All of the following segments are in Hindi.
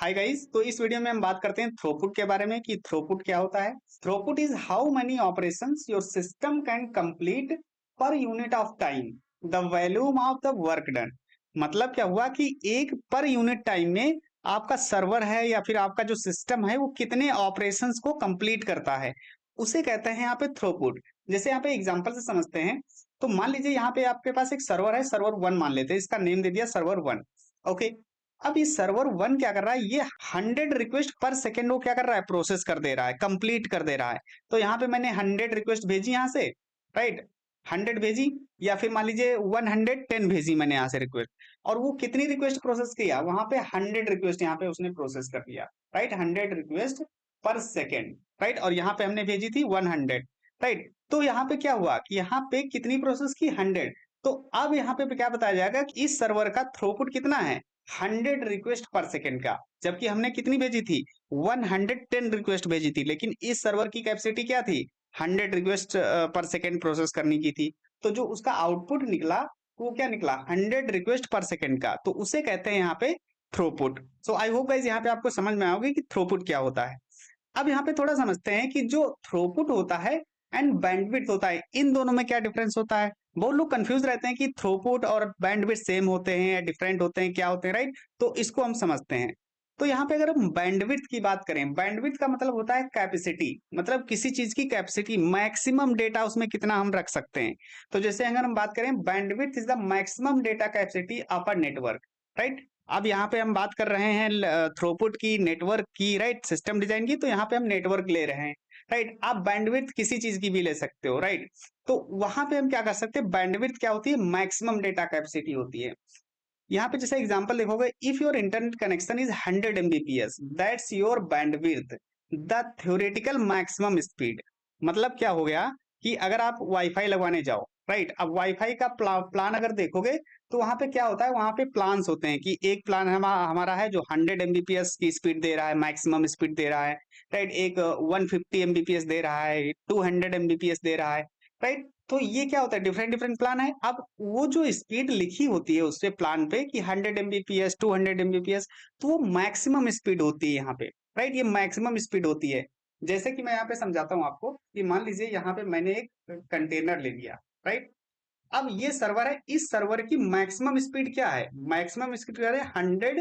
हाय गाइस, तो इस वीडियो में हम बात करते हैं थ्रोपुट के बारे में कि थ्रोपुट क्या होता है। Throughput is how many operations your system can complete per unit of time, the volume of the work done. मतलब क्या हुआ कि एक पर यूनिट टाइम में आपका सर्वर है या फिर आपका जो सिस्टम है वो कितने ऑपरेशंस को कंप्लीट करता है, उसे कहते हैं यहाँ पे थ्रोपुट। जैसे यहाँ पे एग्जांपल से समझते हैं, तो मान लीजिए यहाँ पे आपके पास एक सर्वर है, सर्वर वन मान लेते हैं, इसका नेम दे दिया सर्वर वन। ओके, अब ये सर्वर वन क्या कर रहा है, ये 100 रिक्वेस्ट पर सेकेंड वो क्या कर रहा है, प्रोसेस कर दे रहा है, कंप्लीट कर दे रहा है। तो यहाँ पे मैंने 100 रिक्वेस्ट भेजी यहाँ से, राइट, 100 भेजी, या फिर मान लीजिए 110 भेजी मैंने यहाँ से रिक्वेस्ट, और वो कितनी रिक्वेस्ट प्रोसेस किया, वहां पे 100 रिक्वेस्ट यहाँ पे उसने प्रोसेस कर दिया, राइट, 100 रिक्वेस्ट पर सेकेंड, राइट, और यहाँ पे हमने भेजी थी 100, राइट। तो यहाँ पे क्या हुआ कि यहाँ पे कितनी प्रोसेस की, 100। तो अब यहाँ पे क्या बताया जाएगा कि इस सर्वर का थ्रोपुट कितना है, 100 रिक्वेस्ट पर सेकेंड का, जबकि हमने कितनी भेजी थी, 110 रिक्वेस्ट भेजी थी, लेकिन इस सर्वर की कैपेसिटी क्या थी, 100 रिक्वेस्ट पर सेकेंड प्रोसेस करने की थी। तो जो उसका आउटपुट निकला वो क्या निकला, 100 रिक्वेस्ट पर सेकेंड का, तो उसे कहते हैं यहाँ पे throughput. So I hope guys यहाँ पे आपको समझ में आओगे कि थ्रोपुट क्या होता है। अब यहाँ पे थोड़ा समझते हैं कि जो थ्रोपुट होता है एंड बैंडविड्थ होता है, इन दोनों में क्या डिफरेंस होता है। बहुत लोग कंफ्यूज रहते हैं कि थ्रोपुट और बैंडविड्थ सेम होते हैं या डिफरेंट होते हैं, क्या होते हैं, राइट। तो इसको हम समझते हैं। तो यहाँ पे अगर हम बैंडविड्थ की बात करें, बैंडविड्थ का मतलब होता है कैपेसिटी, मतलब किसी चीज की कैपेसिटी, मैक्सिमम डेटा उसमें कितना हम रख सकते हैं। तो जैसे अगर हम बात करें, bandwidth is the maximum data capacity of a network, right. अब यहाँ पे हम बात कर रहे हैं थ्रोपुट की, नेटवर्क की, राइट, सिस्टम डिजाइन की, तो यहाँ पे हम नेटवर्क ले रहे हैं, राइट। आप बैंडविड्थ किसी चीज की भी ले सकते हो, राइट। तो वहां पे हम क्या कर सकते हैं, बैंडविड्थ क्या होती है, मैक्सिमम डेटा कैपेसिटी होती है। यहाँ पे जैसे एग्जांपल देखोगे, if your internet connection is 100 Mbps, that's your bandwidth, the theoretical maximum speed. मतलब क्या हो गया कि अगर आप वाईफाई लगवाने जाओ, राइट, अब वाईफाई का प्लान अगर देखोगे तो वहां पे क्या होता है, वहां पे प्लान्स होते हैं कि एक प्लान हमारा है जो 100 Mbps की स्पीड दे रहा है, मैक्सिमम स्पीड दे रहा है, राइट, एक 150 Mbps दे रहा है, 200 Mbps दे रहा है, राइट। तो ये क्या होता है, डिफरेंट डिफरेंट प्लान है। अब वो जो स्पीड लिखी होती है उसपे प्लान पे कि 100 Mbps, 200 Mbps, तो वो मैक्सिमम स्पीड होती है यहाँ पे, राइट, ये मैक्सिमम स्पीड होती है। जैसे कि मैं यहाँ पे समझाता हूँ आपको कि मान लीजिए यहाँ पे मैंने एक कंटेनर ले लिया, राइट। अब ये सर्वर है, इस सर्वर की मैक्सिमम स्पीड क्या है, मैक्सिमम स्पीड क्या है, 100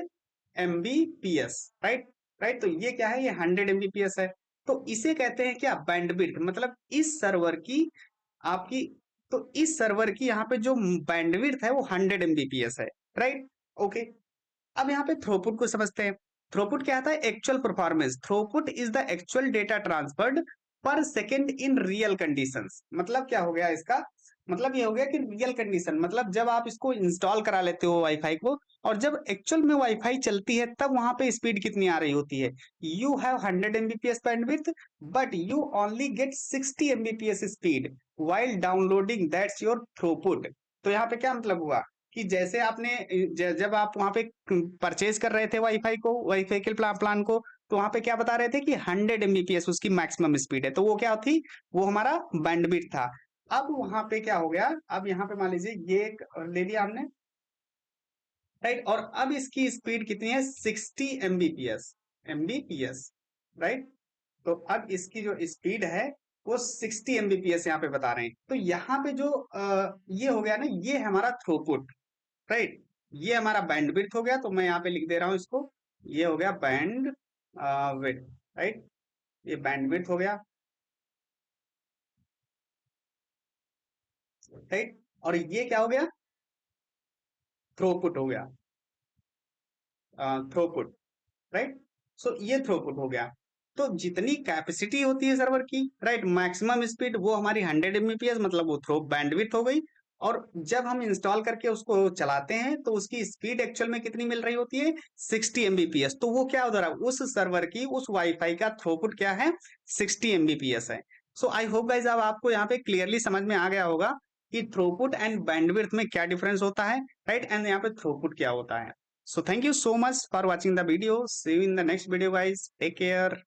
Mbps, राइट, राइट। तो ये क्या है, ये 100 Mbps है। तो इसे कहते हैं क्या, बैंडविड्थ, मतलब इस सर्वर की आपकी, तो इस सर्वर की यहाँ पे जो बैंडविड्थ है वो 100 Mbps है, राइट। ओके, अब यहाँ पे थ्रोपुट को समझते हैं। थ्रोपुट क्या आता है, actual performance. Throughput is the actual data transferred पर सेकेंड इन रियल कंडीशंस। मतलब क्या हो गया इसका, मतलब ये हो गया कि रियल कंडीशन, मतलब जब आप इसको इंस्टॉल करा लेते हो वाईफाई को, और जब एक्चुअल में वाईफाई चलती है तब वहां पे स्पीड कितनी आ रही होती है। You have 100 Mbps bandwidth, but you only get 60 Mbps speed while downloading, that's your throughput. तो यहाँ पे क्या मतलब हुआ कि जैसे आपने जब आप वहां पे परचेज कर रहे थे वाईफाई को, वाईफाई के प्लान को, तो वहां पे क्या बता रहे थे कि 100 Mbps उसकी मैक्सिमम स्पीड है, तो वो क्या थी, वो हमारा बैंडविड्थ था। अब वहां पे क्या हो गया, अब यहाँ पे मान लीजिए ये एक ले लिया हमने, राइट, और अब इसकी स्पीड कितनी है, 60 Mbps, राइट। तो अब इसकी जो स्पीड है वो 60 Mbps यहाँ पे बता रहे हैं। तो यहाँ पे जो ये हो गया ना, ये है हमारा थ्रोपुट, राइट, ये हमारा बैंडविड्थ हो गया। तो मैं यहाँ पे लिख दे रहा हूँ इसको, ये हो गया बैंड विड्थ, राइट, ये बैंडविड्थ हो गया, राइट, और ये क्या हो गया, थ्रोपुट हो गया, थ्रोपुट, राइट। सो ये थ्रोपुट हो गया। तो जितनी कैपेसिटी होती है सर्वर की, राइट, मैक्सिमम स्पीड वो हमारी 100 Mbps, मतलब वो थ्रो बैंडविड्थ हो गई। और जब हम इंस्टॉल करके उसको चलाते हैं तो उसकी स्पीड एक्चुअल में कितनी मिल रही होती है, 60 Mbps। तो वो क्या हो रहा है, उस सर्वर की, उस वाईफाई का थ्रोपुट क्या है, 60 Mbps है। सो आई होप गाइस अब आपको यहाँ पे क्लियरली समझ में आ गया होगा कि थ्रोपुट एंड बैंडविड्थ में क्या डिफरेंस होता है, राइट, एंड यहाँ पे थ्रोपुट क्या होता है। So thank you so much for watching the video. See you in the next video guys. Take care.